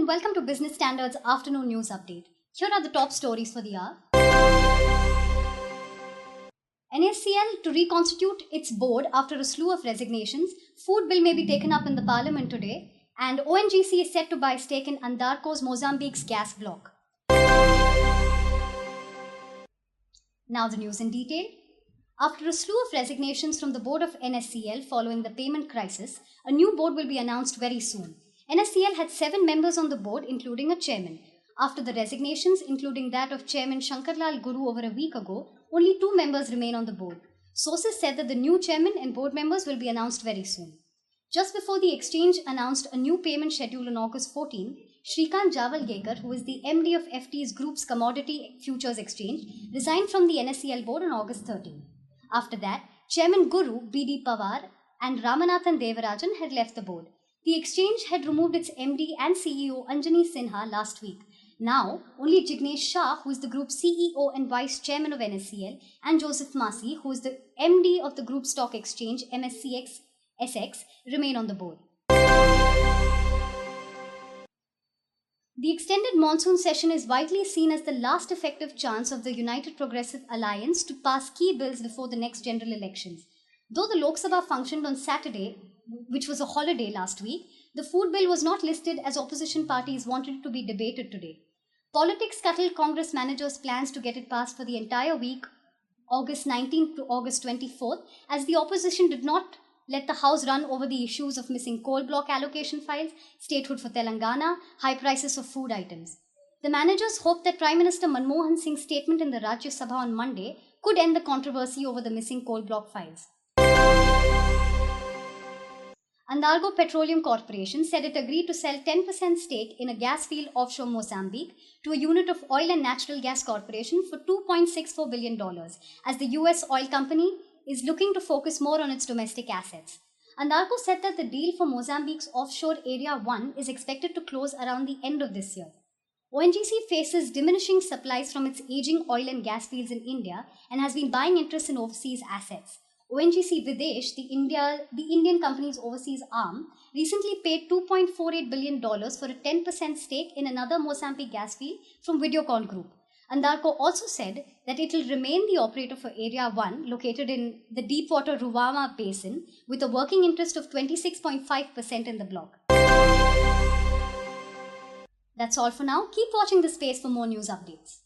and welcome to Business Standard's afternoon news update. Here are the top stories for the hour. NSCL to reconstitute its board after a slew of resignations. Food bill may be taken up in the parliament today, and ONGC is set to buy stake in Andarco's Mozambique's gas block. Now the news in detail. After a slew of resignations from the board of NSCL following the payment crisis, a new board will be announced very soon. NSCL had 7 members on the board, including a chairman. After the resignations, including that of Chairman Shankarlal Guru over a week ago, only 2 members remain on the board. Sources said that the new chairman and board members will be announced very soon. Just before the exchange announced a new payment schedule on August 14, Shrikant Javalgekar, who is the MD of FT's group's Commodity Futures Exchange, resigned from the NSCL board on August 13. After that, Chairman Guru, B.D. Pawar, and Ramanathan Devarajan had left the board. The exchange had removed its MD and CEO Anjani Sinha last week. Now, only Jignesh Shah, who is the group's CEO and vice chairman of NSCL, and Joseph Masi, who is the MD of the group stock exchange MSCX SX, remain on the board. The extended monsoon session is widely seen as the last effective chance of the United Progressive Alliance to pass key bills before the next general elections. Though the Lok Sabha functioned on Saturday, which was a holiday last week, the food bill was not listed as opposition parties wanted it to be debated today. Politics scuttled Congress managers' plans to get it passed for the entire week, August 19th to August 24th, as the opposition did not let the House run over the issues of missing coal block allocation files, statehood for Telangana, high prices of food items. The managers hoped that Prime Minister Manmohan Singh's statement in the Rajya Sabha on Monday could end the controversy over the missing coal block files. Andarco Petroleum Corporation said it agreed to sell 10% stake in a gas field offshore Mozambique to a unit of Oil and Natural Gas Corporation for $2.64 billion, as the US oil company is looking to focus more on its domestic assets. Andarco said that the deal for Mozambique's offshore Area 1 is expected to close around the end of this year. ONGC faces diminishing supplies from its aging oil and gas fields in India and has been buying interest in overseas assets. ONGC Videsh, the Indian company's overseas arm, recently paid $2.48 billion for a 10% stake in another Mozambique gas field from Videocon Group. Andarco also said that it will remain the operator for Area 1, located in the deepwater Ruwama Basin, with a working interest of 26.5% in the block. That's all for now. Keep watching this space for more news updates.